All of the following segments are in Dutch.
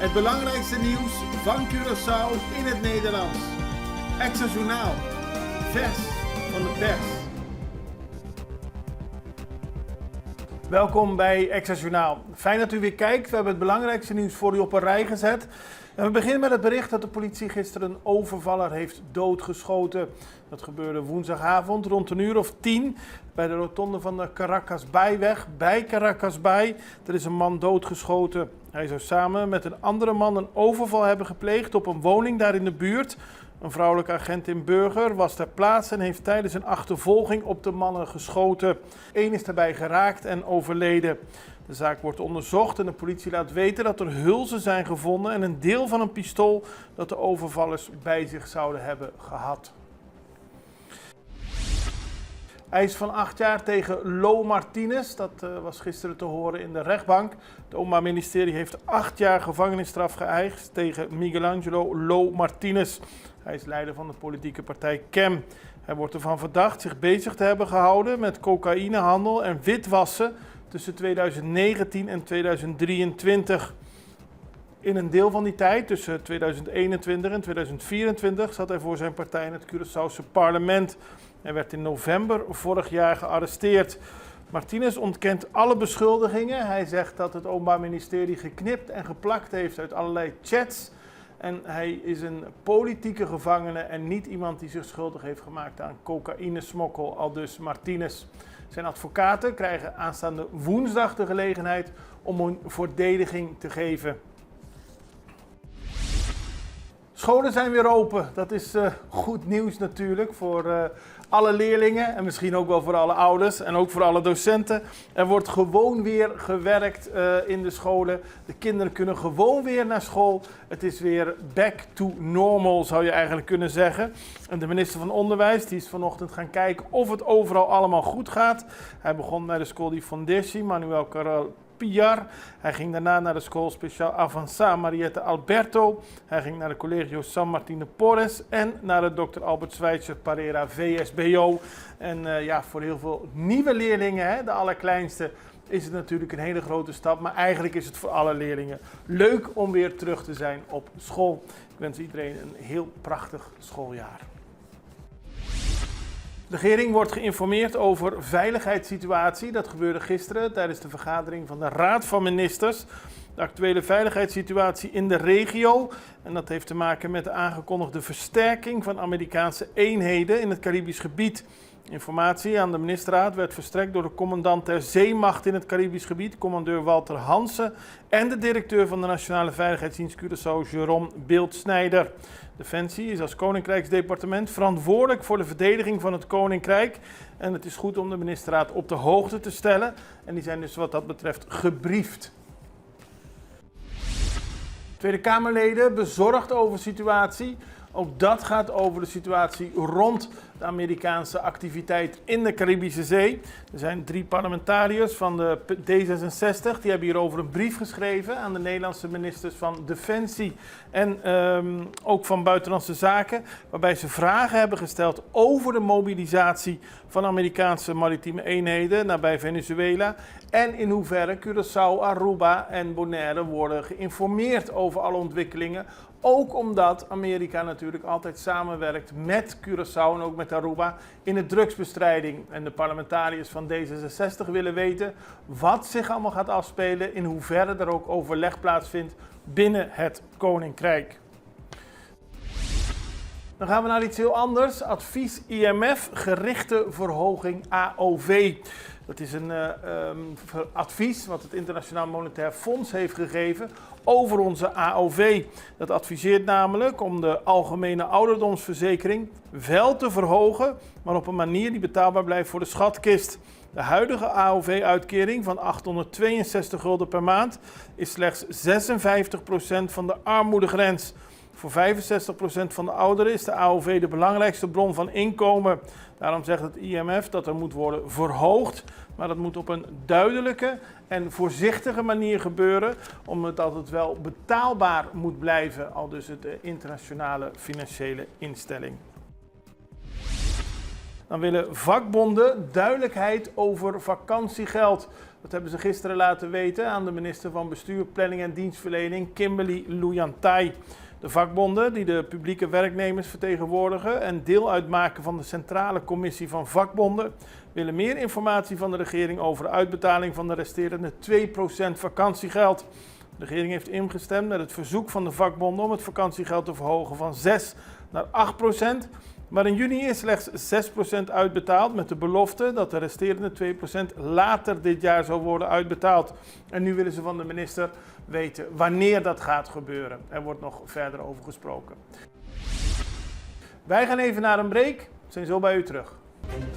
Het belangrijkste nieuws van Curaçao in het Nederlands. Extra Journaal. Vers van de pers. Welkom bij Extra Journaal. Fijn dat u weer kijkt. We hebben het belangrijkste nieuws voor u op een rij gezet. En we beginnen met het bericht dat de politie gisteren een overvaller heeft doodgeschoten. Dat gebeurde woensdagavond rond een uur of 10 bij de rotonde van de Caracas Bayweg. Bij Caracas Bay. Er is een man doodgeschoten. Hij zou samen met een andere man een overval hebben gepleegd op een woning daar in de buurt. Een vrouwelijke agent in Burger was ter plaatse en heeft tijdens een achtervolging op de mannen geschoten. Eén is daarbij geraakt en overleden. De zaak wordt onderzocht en de politie laat weten dat er hulzen zijn gevonden en een deel van een pistool dat de overvallers bij zich zouden hebben gehad. Eis van 8 jaar tegen Lo Martinez, dat was gisteren te horen in de rechtbank. Het Openbaar Ministerie heeft 8 jaar gevangenisstraf geëist tegen Miguelangelo Lo Martinez. Hij is leider van de politieke partij CEM. Hij wordt ervan verdacht zich bezig te hebben gehouden met cocaïnehandel en witwassen tussen 2019 en 2023. In een deel van die tijd, tussen 2021 en 2024, zat hij voor zijn partij in het Curaçaose parlement. Hij werd in november vorig jaar gearresteerd. Martinez ontkent alle beschuldigingen. Hij zegt dat het Openbaar Ministerie geknipt en geplakt heeft uit allerlei chats. En hij is een politieke gevangene en niet iemand die zich schuldig heeft gemaakt aan cocaïnesmokkel, aldus Martinez. Zijn advocaten krijgen aanstaande woensdag de gelegenheid om een verdediging te geven. Scholen zijn weer open. Dat is goed nieuws natuurlijk voor alle leerlingen en misschien ook wel voor alle ouders en ook voor alle docenten. Er wordt gewoon weer gewerkt in de scholen. De kinderen kunnen gewoon weer naar school. Het is weer back to normal, zou je eigenlijk kunnen zeggen. En de minister van Onderwijs die is vanochtend gaan kijken of het overal allemaal goed gaat. Hij begon bij de school die Fondessi, Manuel Caral Piar. Hij ging daarna naar de school Speciaal Avançá Mariette Alberto. Hij ging naar de Colegio San Martín de Porres en naar de Dr. Albert Schweitzer Parera VSBO. En voor heel veel nieuwe leerlingen, de allerkleinste, is het natuurlijk een hele grote stap. Maar eigenlijk is het voor alle leerlingen leuk om weer terug te zijn op school. Ik wens iedereen een heel prachtig schooljaar. De regering wordt geïnformeerd over veiligheidssituatie. Dat gebeurde gisteren tijdens de vergadering van de Raad van Ministers. De actuele veiligheidssituatie in de regio. En dat heeft te maken met de aangekondigde versterking van Amerikaanse eenheden in het Caribisch gebied. Informatie aan de ministerraad werd verstrekt door de commandant der zeemacht in het Caribisch gebied, commandeur Walter Hansen, en de directeur van de Nationale Veiligheidsdienst Curaçao, Jérôme Beeldsnijder. Defensie is als Koninkrijksdepartement verantwoordelijk voor de verdediging van het Koninkrijk. En het is goed om de ministerraad op de hoogte te stellen. En die zijn dus wat dat betreft gebriefd. Tweede Kamerleden bezorgd over de situatie. Ook dat gaat over de situatie rond de Amerikaanse activiteit in de Caribische Zee. Er zijn 3 parlementariërs van de D66. Die hebben hierover een brief geschreven aan de Nederlandse ministers van Defensie en ook van Buitenlandse Zaken. Waarbij ze vragen hebben gesteld over de mobilisatie van Amerikaanse maritieme eenheden nabij Venezuela. En in hoeverre Curaçao, Aruba en Bonaire worden geïnformeerd over alle ontwikkelingen. Ook omdat Amerika natuurlijk altijd samenwerkt met Curaçao en ook met Aruba in de drugsbestrijding. En de parlementariërs van D66 willen weten wat zich allemaal gaat afspelen, in hoeverre er ook overleg plaatsvindt binnen het Koninkrijk. Dan gaan we naar iets heel anders. Advies IMF, gerichte verhoging AOV. Dat is een advies wat het Internationaal Monetair Fonds heeft gegeven over onze AOV. Dat adviseert namelijk om de algemene ouderdomsverzekering wel te verhogen, maar op een manier die betaalbaar blijft voor de schatkist. De huidige AOV-uitkering van 862 gulden per maand is slechts 56% van de armoedegrens. Voor 65% van de ouderen is de AOV de belangrijkste bron van inkomen. Daarom zegt het IMF dat er moet worden verhoogd, maar dat moet op een duidelijke en voorzichtige manier gebeuren, omdat het wel betaalbaar moet blijven, aldus het internationale financiële instelling. Dan willen vakbonden duidelijkheid over vakantiegeld. Dat hebben ze gisteren laten weten aan de minister van Bestuur, Planning en Dienstverlening, Kimberly Louyantai. De vakbonden die de publieke werknemers vertegenwoordigen en deel uitmaken van de Centrale Commissie van Vakbonden willen meer informatie van de regering over de uitbetaling van de resterende 2% vakantiegeld. De regering heeft ingestemd met het verzoek van de vakbonden om het vakantiegeld te verhogen van 6 naar 8%. Maar in juni is slechts 6% uitbetaald met de belofte dat de resterende 2% later dit jaar zal worden uitbetaald. En nu willen ze van de minister weten wanneer dat gaat gebeuren. Er wordt nog verder over gesproken. Wij gaan even naar een break. Zijn zo bij u terug.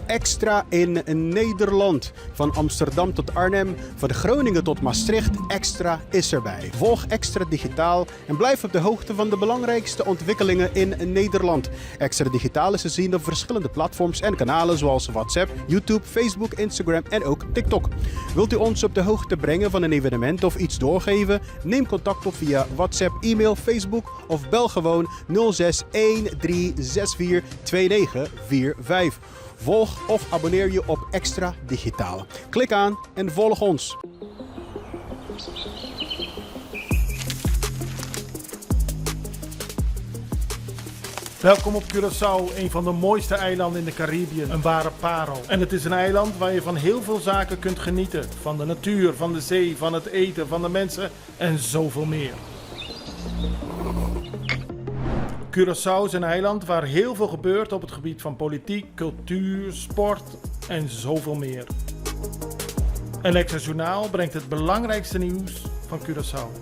Extra in Nederland. Van Amsterdam tot Arnhem, van Groningen tot Maastricht, Extra is erbij. Volg Extra Digitaal en blijf op de hoogte van de belangrijkste ontwikkelingen in Nederland. Extra Digitaal is te zien op verschillende platforms en kanalen zoals WhatsApp, YouTube, Facebook, Instagram en ook TikTok. Wilt u ons op de hoogte brengen van een evenement of iets doorgeven? Neem contact op via WhatsApp, e-mail, Facebook of bel gewoon 06 1364 2945. Volg of abonneer je op Extra Digitaal. Klik aan en volg ons. Welkom op Curaçao, een van de mooiste eilanden in de Caribiën. Een ware parel. En het is een eiland waar je van heel veel zaken kunt genieten. Van de natuur, van de zee, van het eten, van de mensen en zoveel meer. Curaçao is een eiland waar heel veel gebeurt op het gebied van politiek, cultuur, sport en zoveel meer. En Extra Journaal brengt het belangrijkste nieuws van Curaçao.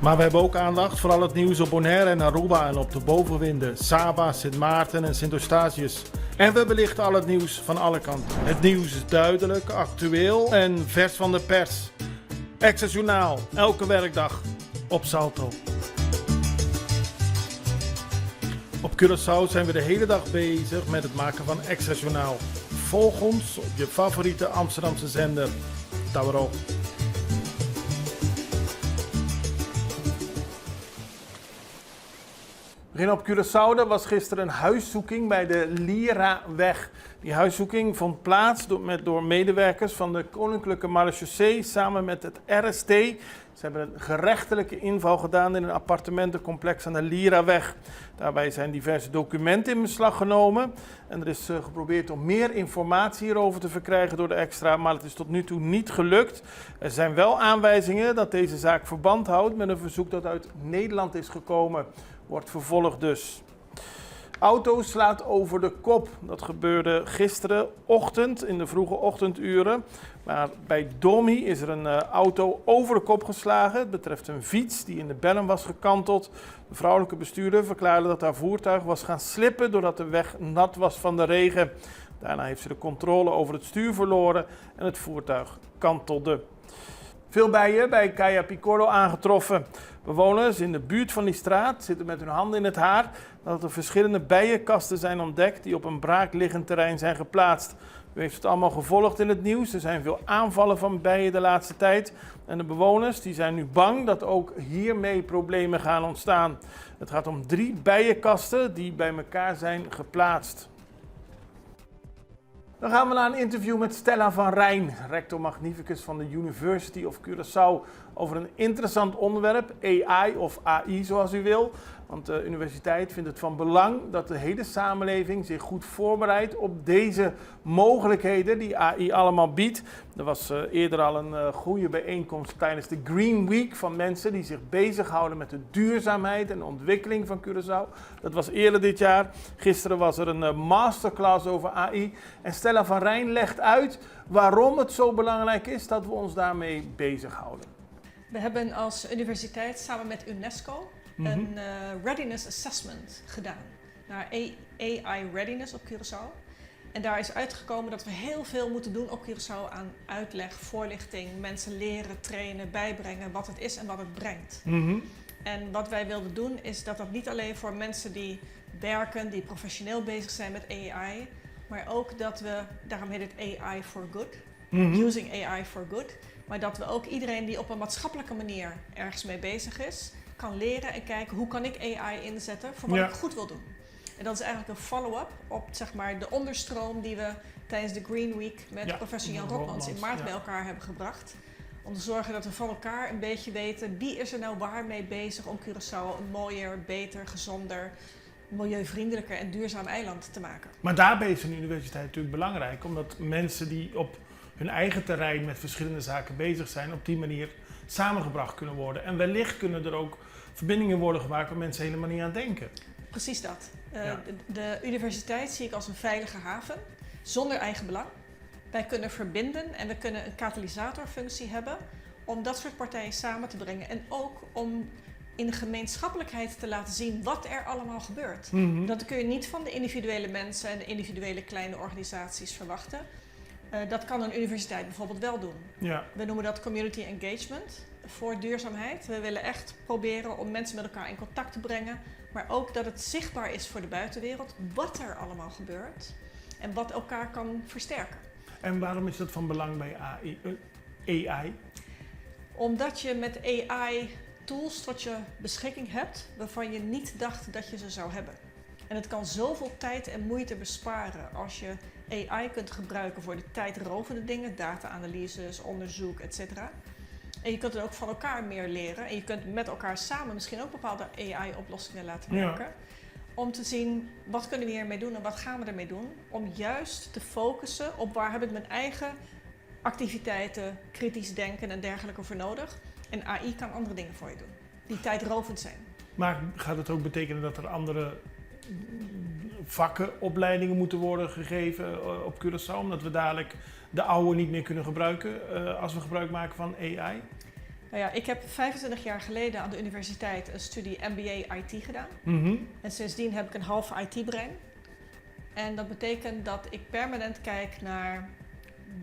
Maar we hebben ook aandacht voor al het nieuws op Bonaire en Aruba en op de bovenwinden, Saba, Sint Maarten en Sint Eustatius. En we belichten al het nieuws van alle kanten. Het nieuws is duidelijk, actueel en vers van de pers. Extra Journaal, elke werkdag op Salto. Op Curaçao zijn we de hele dag bezig met het maken van Extra Journaal. Volg ons op je favoriete Amsterdamse zender. Tauro. We beginnen op Curaçao. Er was gisteren een huiszoeking bij de Liraweg. Die huiszoeking vond plaats door medewerkers van de Koninklijke Marechaussee samen met het RST. Ze hebben een gerechtelijke inval gedaan in een appartementencomplex aan de Liraweg. Daarbij zijn diverse documenten in beslag genomen. En er is geprobeerd om meer informatie hierover te verkrijgen door de Extra, maar het is tot nu toe niet gelukt. Er zijn wel aanwijzingen dat deze zaak verband houdt met een verzoek dat uit Nederland is gekomen. Wordt vervolgd dus. Auto slaat over de kop. Dat gebeurde gisterenochtend in de vroege ochtenduren. Maar bij Domi is er een auto over de kop geslagen. Het betreft een fiets die in de Bellem was gekanteld. De vrouwelijke bestuurder verklaarde dat haar voertuig was gaan slippen doordat de weg nat was van de regen. Daarna heeft ze de controle over het stuur verloren en het voertuig kantelde. Veel bijen bij Caia Piccolo aangetroffen. Bewoners in de buurt van die straat zitten met hun handen in het haar nadat er verschillende bijenkasten zijn ontdekt die op een braakliggend terrein zijn geplaatst. U heeft het allemaal gevolgd in het nieuws. Er zijn veel aanvallen van bijen de laatste tijd. En de bewoners die zijn nu bang dat ook hiermee problemen gaan ontstaan. Het gaat om 3 bijenkasten die bij elkaar zijn geplaatst. Dan gaan we naar een interview met Stella van Rijn, rector magnificus van de University of Curaçao, over een interessant onderwerp, AI of AI zoals u wil. Want de universiteit vindt het van belang dat de hele samenleving zich goed voorbereidt op deze mogelijkheden die AI allemaal biedt. Er was eerder al een goede bijeenkomst tijdens de Green Week van mensen die zich bezighouden met de duurzaamheid en de ontwikkeling van Curaçao. Dat was eerder dit jaar. Gisteren was er een masterclass over AI. En Stella van Rijn legt uit waarom het zo belangrijk is dat we ons daarmee bezighouden. We hebben als universiteit samen met UNESCO een readiness assessment gedaan naar AI readiness op Curaçao. En daar is uitgekomen dat we heel veel moeten doen op Curaçao aan uitleg, voorlichting, mensen leren, trainen, bijbrengen wat het is en wat het brengt. En wat wij wilden doen is dat niet alleen voor mensen die werken, die professioneel bezig zijn met AI, maar ook dat we, daarom heet het AI for Good, using AI for Good, maar dat we ook iedereen die op een maatschappelijke manier ergens mee bezig is, kan leren en kijken hoe kan ik AI inzetten voor wat ik goed wil doen. En dat is eigenlijk een follow-up op zeg maar, de onderstroom die we tijdens de Green Week met professor Jan Rotmans in maart bij elkaar hebben gebracht. Om te zorgen dat we van elkaar een beetje weten wie is er nou waar mee bezig om Curaçao een mooier, beter, gezonder, milieuvriendelijker en duurzaam eiland te maken. Maar daarbij is een universiteit natuurlijk belangrijk, omdat mensen die op hun eigen terrein met verschillende zaken bezig zijn, op die manier samengebracht kunnen worden. En wellicht kunnen er ook verbindingen worden gemaakt waar mensen helemaal niet aan denken. Precies dat. De universiteit zie ik als een veilige haven, zonder eigen belang. Wij kunnen verbinden en we kunnen een katalysatorfunctie hebben om dat soort partijen samen te brengen. En ook om in de gemeenschappelijkheid te laten zien wat er allemaal gebeurt. Dat kun je niet van de individuele mensen en de individuele kleine organisaties verwachten. Dat kan een universiteit bijvoorbeeld wel doen. Ja. We noemen dat community engagement voor duurzaamheid. We willen echt proberen om mensen met elkaar in contact te brengen, maar ook dat het zichtbaar is voor de buitenwereld wat er allemaal gebeurt en wat elkaar kan versterken. En waarom is dat van belang bij AI? Omdat je met AI tools tot je beschikking hebt waarvan je niet dacht dat je ze zou hebben. En het kan zoveel tijd en moeite besparen als je AI kunt gebruiken voor de tijdrovende dingen, data-analyses, onderzoek, etc. En je kunt er ook van elkaar meer leren en je kunt met elkaar samen misschien ook bepaalde AI-oplossingen laten werken. Ja. Om te zien wat kunnen we hiermee doen en wat gaan we ermee doen. Om juist te focussen op waar heb ik mijn eigen activiteiten, kritisch denken en dergelijke voor nodig. En AI kan andere dingen voor je doen, die tijdrovend zijn. Maar gaat het ook betekenen dat er andere vakken, opleidingen moeten worden gegeven op Curaçao? Omdat we dadelijk de oude niet meer kunnen gebruiken als we gebruik maken van AI? Nou ja, ik heb 25 jaar geleden aan de universiteit een studie MBA IT gedaan. En sindsdien heb ik een halve IT-brein. En dat betekent dat ik permanent kijk naar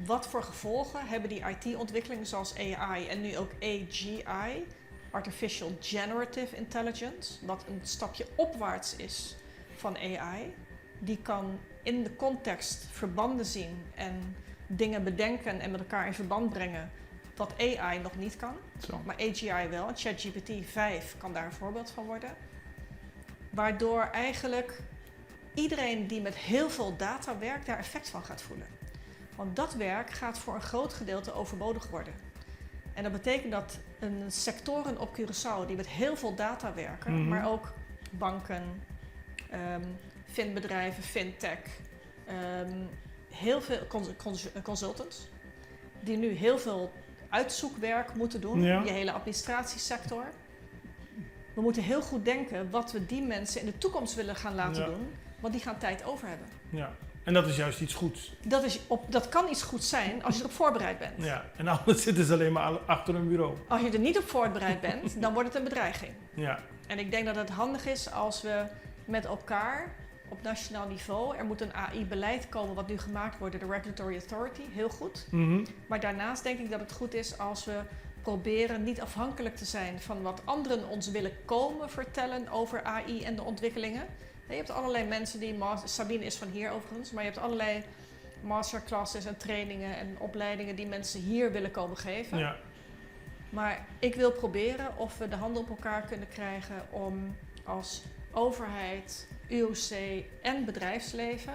wat voor gevolgen hebben die IT-ontwikkelingen zoals AI en nu ook AGI, Artificial Generative Intelligence, wat een stapje opwaarts is van AI. Die kan in de context verbanden zien en dingen bedenken en met elkaar in verband brengen wat AI nog niet kan. Zo. Maar AGI wel. En ChatGPT 5 kan daar een voorbeeld van worden. Waardoor eigenlijk iedereen die met heel veel data werkt daar effect van gaat voelen. Want dat werk gaat voor een groot gedeelte overbodig worden. En dat betekent dat een sectoren op Curaçao die met heel veel data werken, maar ook banken, fintbedrijven, fintech, heel veel consultants, die nu heel veel uitzoekwerk moeten doen, je hele administratiesector. We moeten heel goed denken wat we die mensen in de toekomst willen gaan laten doen, want die gaan tijd over hebben. Ja. En dat is juist iets goeds. Dat kan iets goeds zijn als je erop voorbereid bent. Ja, en anders zitten ze alleen maar achter een bureau. Als je er niet op voorbereid bent, dan wordt het een bedreiging. Ja. En ik denk dat het handig is als we met elkaar op nationaal niveau, er moet een AI-beleid komen wat nu gemaakt wordt door de Regulatory Authority, heel goed. Maar daarnaast denk ik dat het goed is als we proberen niet afhankelijk te zijn van wat anderen ons willen komen vertellen over AI en de ontwikkelingen. Je hebt allerlei mensen die, Sabine is van hier overigens, maar je hebt allerlei masterclasses en trainingen en opleidingen die mensen hier willen komen geven. Ja. Maar ik wil proberen of we de handen op elkaar kunnen krijgen om als overheid, UOC en bedrijfsleven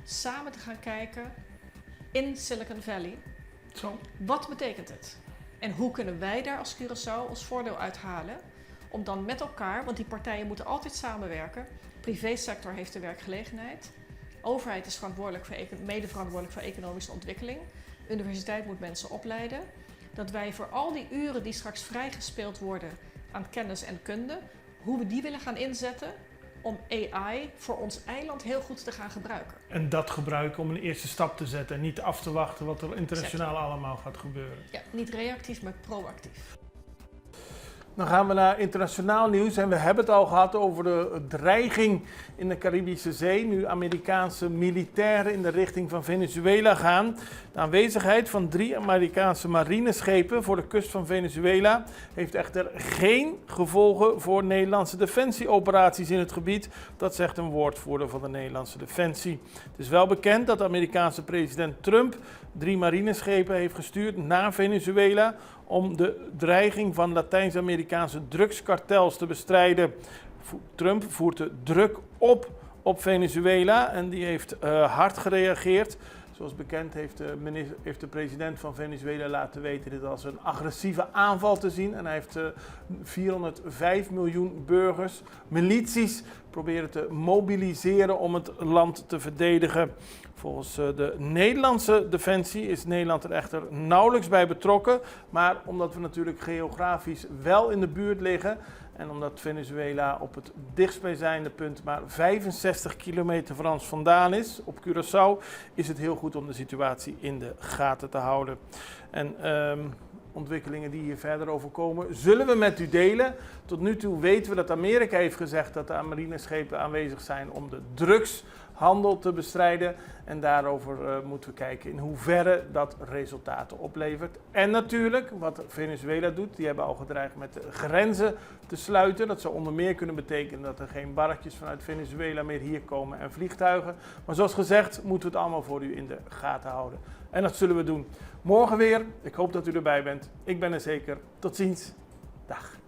samen te gaan kijken in Silicon Valley. Zo. Wat betekent het? En hoe kunnen wij daar als Curaçao ons voordeel uithalen? Om dan met elkaar, want die partijen moeten altijd samenwerken. Privésector heeft de werkgelegenheid. Overheid is mede verantwoordelijk voor economische ontwikkeling. Universiteit moet mensen opleiden. Dat wij voor al die uren die straks vrijgespeeld worden aan kennis en kunde, hoe we die willen gaan inzetten om AI voor ons eiland heel goed te gaan gebruiken. En dat gebruiken om een eerste stap te zetten en niet af te wachten wat er internationaal allemaal gaat gebeuren. Ja, niet reactief, maar proactief. Dan gaan we naar internationaal nieuws en we hebben het al gehad over de dreiging in de Caribische Zee. Nu Amerikaanse militairen in de richting van Venezuela gaan. De aanwezigheid van 3 Amerikaanse marineschepen voor de kust van Venezuela heeft echter geen gevolgen voor Nederlandse defensieoperaties in het gebied. Dat zegt een woordvoerder van de Nederlandse Defensie. Het is wel bekend dat de Amerikaanse president Trump 3 marineschepen heeft gestuurd naar Venezuela om de dreiging van Latijns-Amerikaanse drugskartels te bestrijden. Trump voert de druk op op Venezuela en die heeft hard gereageerd. Zoals bekend heeft de president van Venezuela laten weten dit als een agressieve aanval te zien. En hij heeft 405 miljoen burgers, milities, proberen te mobiliseren om het land te verdedigen. Volgens de Nederlandse defensie is Nederland er echter nauwelijks bij betrokken. Maar omdat we natuurlijk geografisch wel in de buurt liggen en omdat Venezuela op het dichtstbijzijnde punt maar 65 kilometer van ons vandaan is, op Curaçao, is het heel goed om de situatie in de gaten te houden. En ontwikkelingen die hier verder over komen, zullen we met u delen. Tot nu toe weten we dat Amerika heeft gezegd dat de marineschepen aanwezig zijn om de drugshandel te bestrijden. En daarover moeten we kijken in hoeverre dat resultaten oplevert. En natuurlijk wat Venezuela doet. Die hebben al gedreigd met de grenzen te sluiten. Dat zou onder meer kunnen betekenen dat er geen barkjes vanuit Venezuela meer hier komen en vliegtuigen. Maar zoals gezegd moeten we het allemaal voor u in de gaten houden. En dat zullen we doen. Morgen weer. Ik hoop dat u erbij bent. Ik ben er zeker. Tot ziens. Dag.